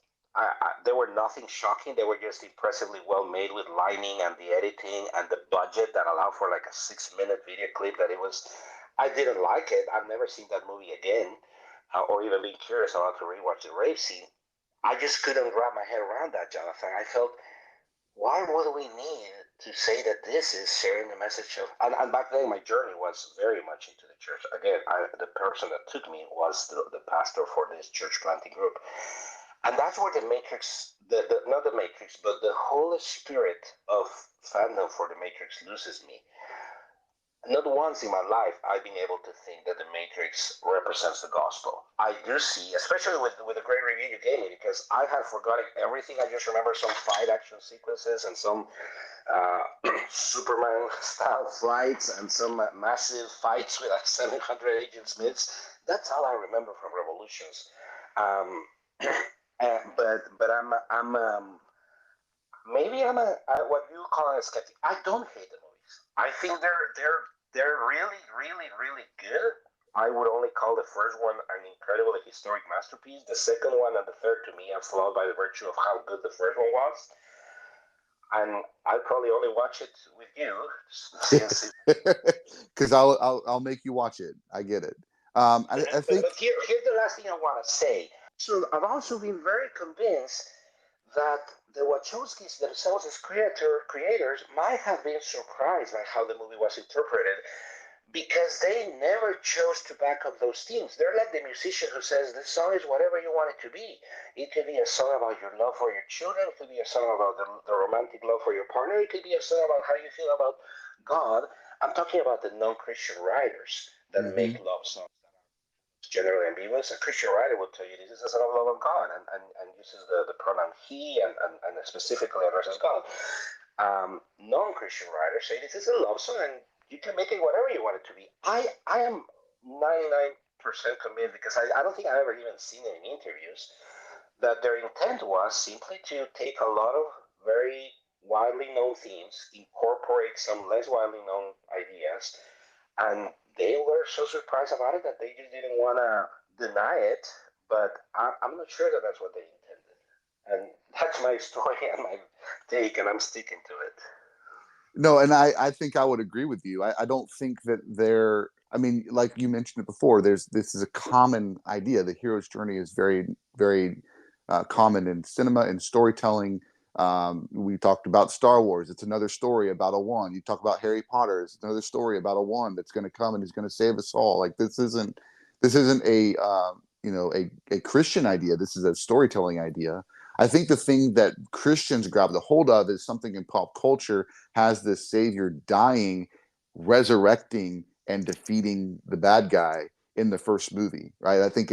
they were nothing shocking. They were just impressively well made, with lighting and the editing and the budget that allowed for like a 6 minute video clip. That it was, I didn't like it. I've never seen that movie again, or even been curious about to rewatch the rave scene. I just couldn't wrap my head around that, Jonathan. I felt, why would we need to say that this is sharing the message of? And back then, my journey was very much into the church. Again, the person that took me was the pastor for this church planting group, and that's where the Matrix, the not the Matrix, but the whole spirit of fandom for the Matrix loses me. Not once in my life I've been able to think that the Matrix represents the gospel. I do see, especially with the great review you gave me, because I had forgotten everything. I just remember some fight action sequences and some uh, Superman style fights and some massive fights with like 700 Agent Smiths. That's all I remember from Revolutions. Um, but maybe what you call a skeptic. I don't hate the movies. I think they're really, really, really good. I would only call the first one an incredible historic masterpiece. The second one and the third, to me, are flawed by the virtue of how good the first one was. And I probably only watch it with you since. Because I'll make you watch it. I get it. I think. But here's the last thing I want to say. So I've also been very convinced that the Wachowskis themselves, as creators, might have been surprised by how the movie was interpreted, because they never chose to back up those themes. They're like the musician who says, this song is whatever you want it to be. It could be a song about your love for your children. It could be a song about the romantic love for your partner. It could be a song about how you feel about God. I'm talking about the non-Christian writers that Mm-hmm. make love songs generally ambiguous. A Christian writer will tell you this is a song of love of God, and uses the pronoun he, and specifically addresses God. Non-Christian writers say this is a love song, and you can make it whatever you want it to be. I am 99% convinced, because I don't think I've ever even seen it in interviews, that their intent was simply to take a lot of very widely known themes, incorporate some less widely known ideas, and they were so surprised about it that they just didn't want to deny it. But I'm not sure that that's what they intended, and that's my story and my take, and I'm sticking to it. No, and I think I would agree with you. I don't think that they're. I mean, like you mentioned it before, this is a common idea. The hero's journey is very, very common in cinema and storytelling. We talked about Star Wars. It's another story about a one. You talk about Harry Potter. It's another story about a one that's going to come and he's going to save us all. Like this isn't a a Christian idea. This is a storytelling idea. I think the thing that Christians grab the hold of is something in pop culture has this savior dying, resurrecting, and defeating the bad guy in the first movie, right? I think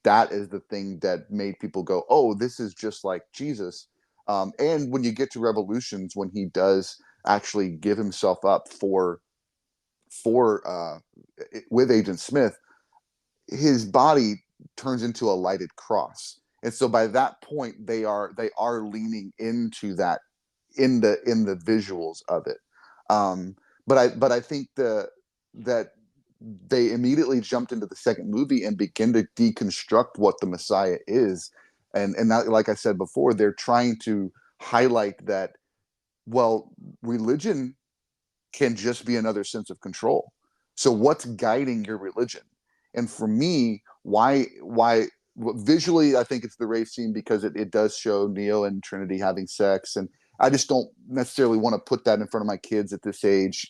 that is the thing that made people go, oh, this is just like Jesus. And when you get to Revolutions, when he does actually give himself up for with Agent Smith, his body turns into a lighted cross. And so by that point, they are leaning into that in the visuals of it. But I think that they immediately jumped into the second movie and begin to deconstruct what the Messiah is, and that, like I said before, they're trying to highlight that, well, religion can just be another sense of control. So what's guiding your religion? And for me, why visually, I think it's the rave scene, because it does show Neo and Trinity having sex, and I just don't necessarily want to put that in front of my kids at this age,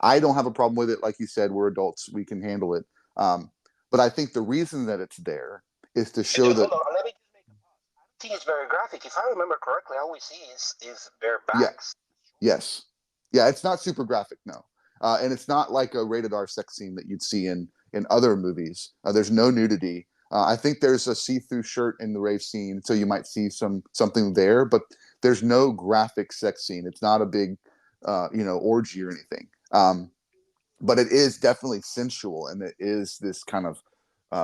I don't have a problem with it. Like you said, we're adults, we can handle it. But I think the reason that it's there is to show that. Hold on, let me just make a pause. I think it's very graphic. If I remember correctly, all we see is their Yeah. backs. Yes. Yeah. It's not super graphic, no, and it's not like a rated R sex scene that you'd see in other movies. There's no nudity. I think there's a see-through shirt in the rave scene, so you might see something there, but there's no graphic sex scene. It's not a big, orgy or anything. But it is definitely sensual, and it is this kind of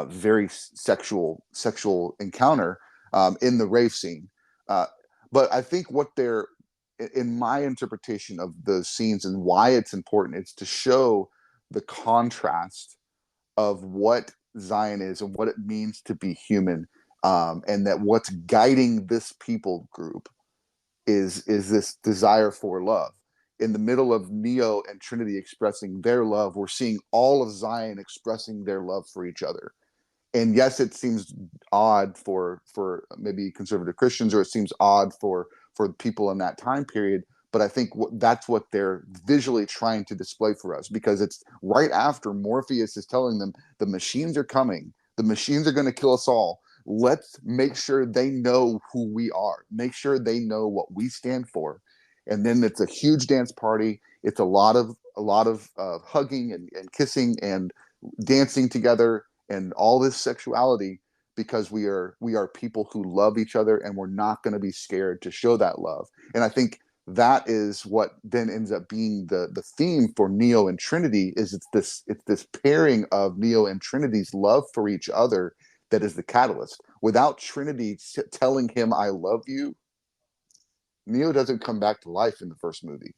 very sexual encounter in the rave scene. Uh, but I think what they're, in my interpretation of those scenes and why it's important, it's to show the contrast of what Zion is and what it means to be human, and that what's guiding this people group is this desire for love. In the middle of Neo and Trinity expressing their love, we're seeing all of Zion expressing their love for each other. And yes, it seems odd for maybe conservative Christians, or it seems odd for people in that time period. But I think that's what they're visually trying to display for us, because it's right after Morpheus is telling them the machines are coming, the machines are going to kill us all. Let's make sure they know who we are. Make sure they know what we stand for. And then it's a huge dance party. It's a lot of hugging and kissing and dancing together and all this sexuality, because we are people who love each other, and we're not going to be scared to show that love. And I think that is what then ends up being the theme for Neo and Trinity. Is it's this pairing of Neo and Trinity's love for each other that is the catalyst. Without Trinity telling him I love you, Neo doesn't come back to life in the first movie.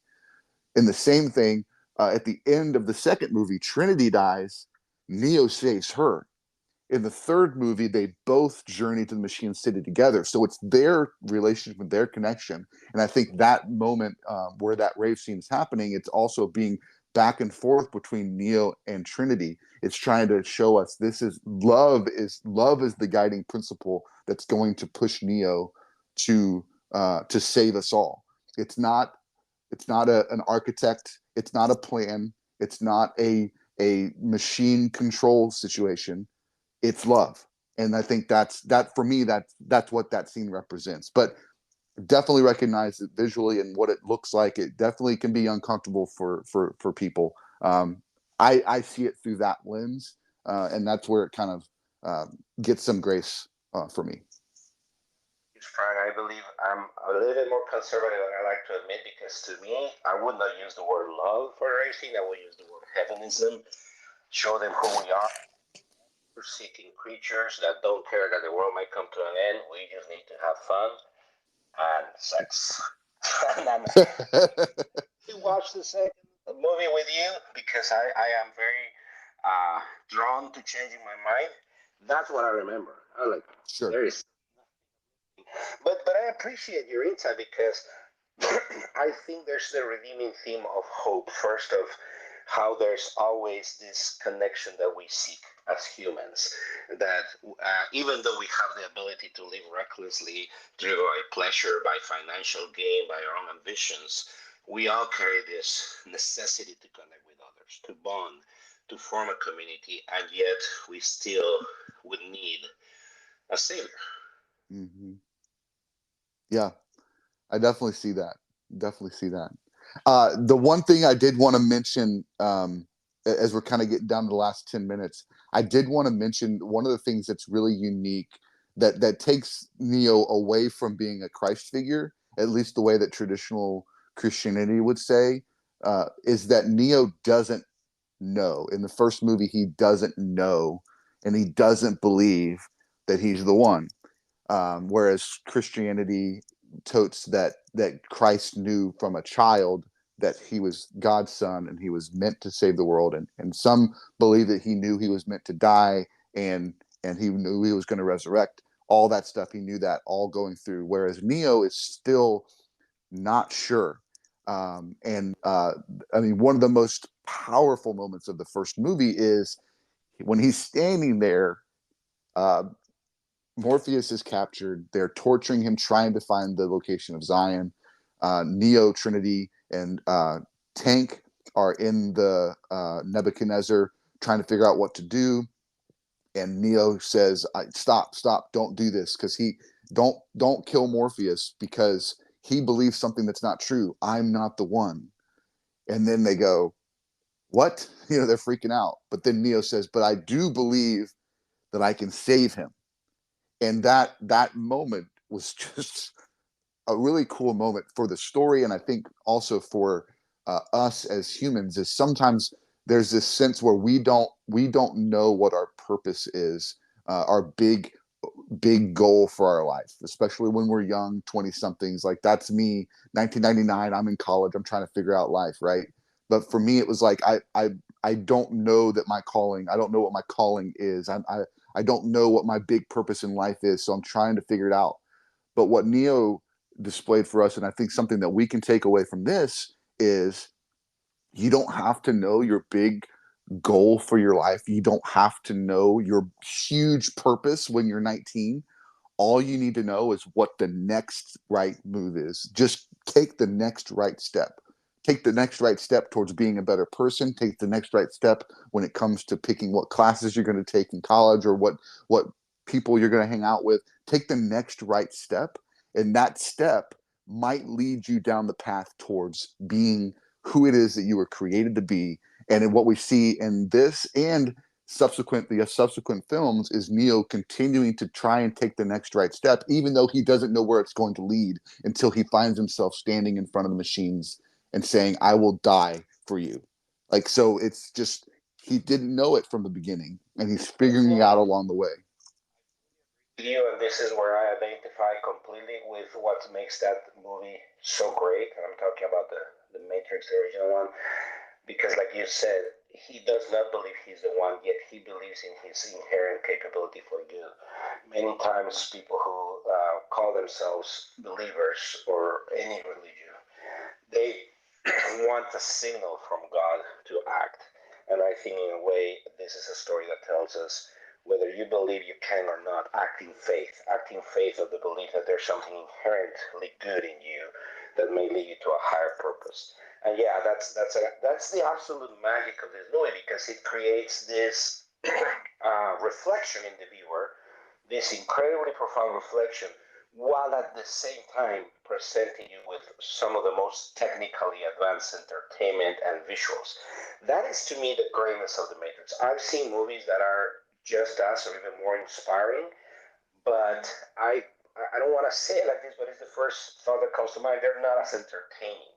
In the same thing, at the end of the second movie, Trinity dies, Neo saves her. In the third movie, they both journey to the Machine City together. So it's their relationship, their connection. And I think that moment where that rave scene is happening, it's also being back and forth between Neo and Trinity. It's trying to show us this is love is the guiding principle that's going to push Neo to save us all. It's not an architect. It's not a plan. It's not a machine control situation. It's love. And I think that for me, that's what that scene represents. But definitely recognize it visually and what it looks like. It definitely can be uncomfortable for people. I see it through that lens, and that's where it kind of gets some grace for me. Frank, I believe I'm a little bit more conservative than I like to admit, because to me, I would not use the word love for racing. I would use the word heavenism. Show them who we are. We're seeking creatures that don't care that the world might come to an end. We just need to have fun and sex. And I'm to watch the second movie with you, because I am very drawn to changing my mind. That's what I remember. I like, Sure. there is, but I appreciate your insight, because I think there's the redeeming theme of hope. First, of how there's always this connection that we seek as humans. That even though we have the ability to live recklessly, driven by pleasure, by financial gain, by our own ambitions, we all carry this necessity to connect with others, to bond, to form a community, and yet we still would need a savior. Mm-hmm. Yeah, I definitely see that. Definitely see that. The one thing I did want to mention, as we're kind of getting down to the last 10 minutes, I did want to mention one of the things that's really unique that takes Neo away from being a Christ figure, at least the way that traditional Christianity would say, is that Neo doesn't know. In the first movie, he doesn't know, and he doesn't believe that he's the one. Whereas Christianity totes that Christ knew from a child that he was God's son and he was meant to save the world, and some believe that he knew he was meant to die, and he knew he was going to resurrect. All that stuff, he knew that all going through. Whereas Neo is still not sure. And I mean, one of the most powerful moments of the first movie is when he's standing there. Uh, Morpheus is captured. They're torturing him, trying to find the location of Zion. Neo, Trinity, and Tank are in the Nebuchadnezzar trying to figure out what to do, and Neo says, "Stop, stop! Don't do this, because he don't kill Morpheus because he believes something that's not true. I'm not the one." And then they go, "What?" They're freaking out. But then Neo says, "But I do believe that I can save him." And that moment was just a really cool moment for the story, and I think also for us as humans. Is sometimes there's this sense where we don't know what our purpose is, our big goal for our life, especially when we're young, 20 somethings. Like, that's me, 1999. I'm in college. I'm trying to figure out life, right? But for me, it was like I don't know that my calling. I don't know what my calling is. I don't know what my big purpose in life is. So I'm trying to figure it out. But what Neo displayed for us, and I think something that we can take away from this, is you don't have to know your big goal for your life. You don't have to know your huge purpose when you're 19. All you need to know is what the next right move is. Just take the next right step. Take the next right step towards being a better person. Take the next right step when it comes to picking what classes you're going to take in college, or what people you're going to hang out with. Take the next right step, and that step might lead you down the path towards being who it is that you were created to be. And in what we see in this and subsequent films is Neo continuing to try and take the next right step, even though he doesn't know where it's going to lead, until he finds himself standing in front of the machines and saying, "I will die for you." Like, so it's just, he didn't know it from the beginning, and he's figuring it out along the way. You, and this is where I identify completely with what makes that movie so great. And I'm talking about the Matrix, the original one, because, like you said, he does not believe he's the one, yet he believes in his inherent capability for good. Many times, people who call themselves believers or any religion, they want a signal from God to act. And I think, in a way, this is a story that tells us whether you believe you can or not, acting faith of the belief that there's something inherently good in you that may lead you to a higher purpose. And yeah, that's the absolute magic of this movie, because it creates this reflection in the viewer, this incredibly profound reflection, while at the same time presenting you with some of the most technically advanced entertainment and visuals. That is, to me, the greatness of the Matrix. I've seen movies that are just as or even more inspiring, but I don't want to say it like this, but it's the first thought that comes to mind. They're not as entertaining.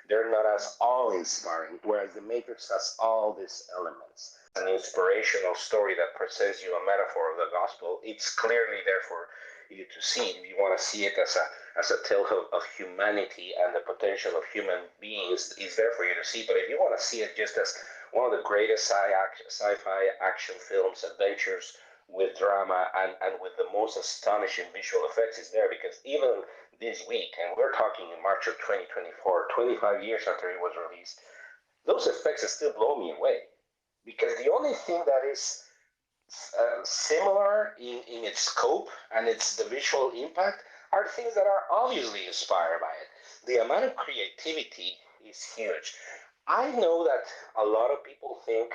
They're not as awe-inspiring, whereas the Matrix has all these elements. An inspirational story that presents you a metaphor of the gospel. It's clearly there for you to see. If you want to see it as a tale of humanity and the potential of human beings, it's there for you to see. But if you want to see it just as one of the greatest sci-fi action films, adventures with drama and with the most astonishing visual effects, is there, because even this week, and we're talking in March of 2024, 25 years after it was released, those effects still blow me away. Because the only thing that is similar in its scope and its the visual impact are things that are obviously inspired by it. The amount of creativity is huge. I know that a lot of people think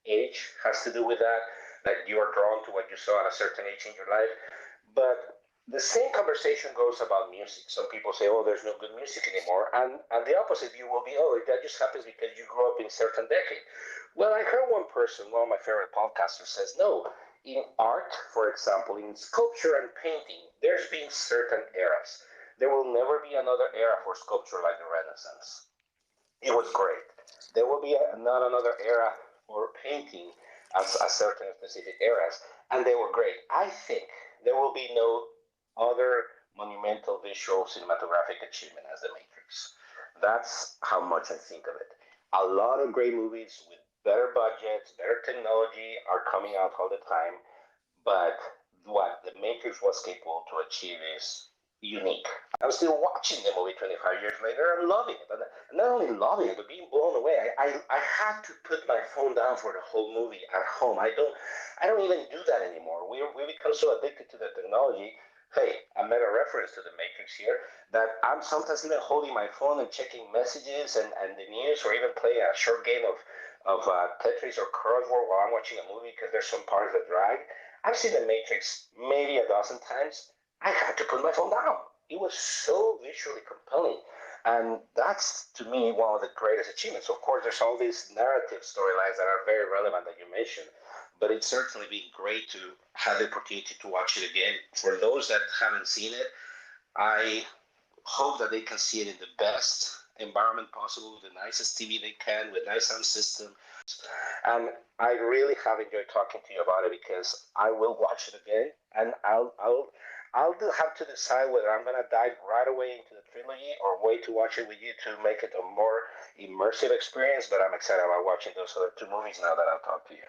age has to do with that you are drawn to what you saw at a certain age in your life. But the same conversation goes about music. Some people say, "Oh, there's no good music anymore," and the opposite view will be, "Oh, that just happens because you grew up in a certain decade." Well, I heard one person, one of my favorite podcasters, says, "No, in art, for example, in sculpture and painting, there's been certain eras. There will never be another era for sculpture like the Renaissance. It was great. There will be not another era for painting as certain specific eras, and they were great. I think there will be no other monumental visual cinematographic achievement as The Matrix. That's how much I think of it. A lot of great movies with better budgets, better technology are coming out all the time, but what The Matrix was capable to achieve is unique. I'm still watching the movie 25 years later and loving it. And not only loving it, but being blown away. I had to put my phone down for the whole movie at home. I don't even do that anymore. We become so addicted to the technology. Hey, I made a reference to the Matrix here that I'm sometimes even holding my phone and checking messages and the news, or even playing a short game of Tetris or Crossword while I'm watching a movie because there's some parts that drag. I've seen the Matrix maybe a dozen times. I had to put my phone down. It was so visually compelling. And that's, to me, one of the greatest achievements. Of course, there's all these narrative storylines that are very relevant that you mentioned, but it's certainly been great to have the opportunity to watch it again. For those that haven't seen it, I hope that they can see it in the best environment possible, the nicest TV they can, with nice sound system. And I really have enjoyed talking to you about it because I will watch it again, and I'll have to decide whether I'm gonna dive right away into the trilogy or wait to watch it with you to make it a more immersive experience. But I'm excited about watching those other two movies now that I've talked to you.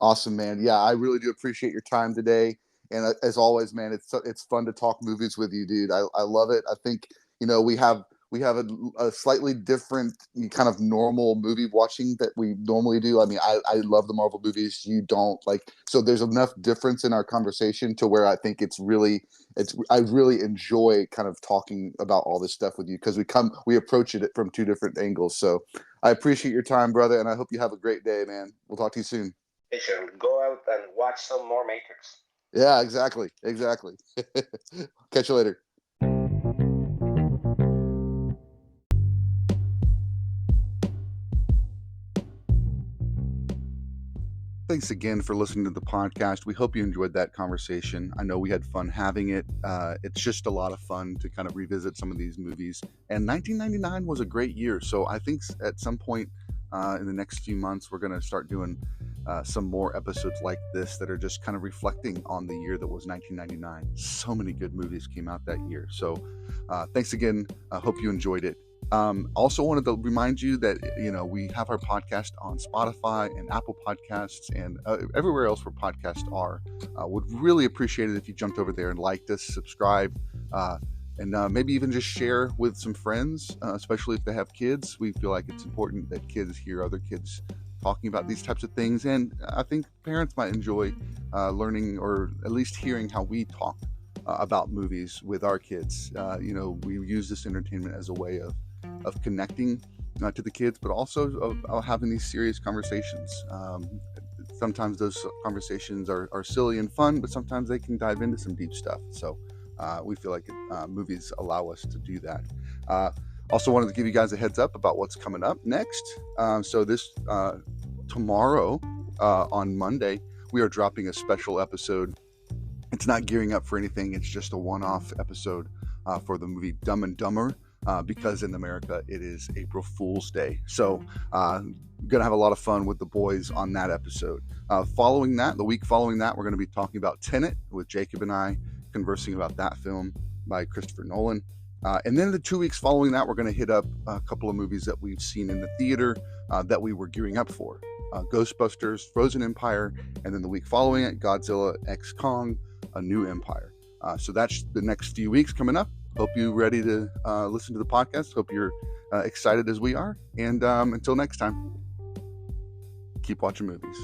Awesome, man. Yeah, I really do appreciate your time today. And as always, man, it's fun to talk movies with you, dude. I love it. I think we have a slightly different kind of normal movie watching that we normally do. I mean, I love the Marvel movies. You don't like, so there's enough difference in our conversation to where I think I really enjoy kind of talking about all this stuff with you because we approach it from two different angles. So I appreciate your time, brother, and I hope you have a great day, man. We'll talk to you soon. Hey, sure, go out and watch some more Matrix. Yeah, exactly. Catch you later. Thanks again for listening to the podcast. We hope you enjoyed that conversation. I know we had fun having it. It's just a lot of fun to kind of revisit some of these movies. And 1999 was a great year. So I think at some point in the next few months, we're going to start doing some more episodes like this that are just kind of reflecting on the year that was 1999. So many good movies came out that year. So thanks again. I hope you enjoyed it. Also wanted to remind you that, we have our podcast on Spotify and Apple Podcasts and everywhere else where podcasts are. Would really appreciate it if you jumped over there and liked us, subscribed, and maybe even just share with some friends, especially if they have kids. We feel like it's important that kids hear other kids talking about these types of things. And I think parents might enjoy learning, or at least hearing how we talk about movies with our kids. We use this entertainment as a way of connecting to the kids, but also of having these serious conversations. Sometimes those conversations are silly and fun, but sometimes they can dive into some deep stuff. So we feel like movies allow us to do that. Also wanted to give you guys a heads up about what's coming up next. So this tomorrow on Monday, we are dropping a special episode. It's not gearing up for anything. It's just a one-off episode for the movie Dumb and Dumber. Because in America it is April Fool's Day. So gonna have a lot of fun with the boys on that episode. The week following that, we're going to be talking about Tenet with Jacob and I, conversing about that film by Christopher Nolan. And then the 2 weeks following that, we're going to hit up a couple of movies that we've seen in the theater that we were gearing up for. Ghostbusters, Frozen Empire, and then the week following it, Godzilla x Kong, A New Empire. So that's the next few weeks coming up. Hope you're ready to listen to the podcast. Hope you're excited as we are. And until next time, keep watching movies.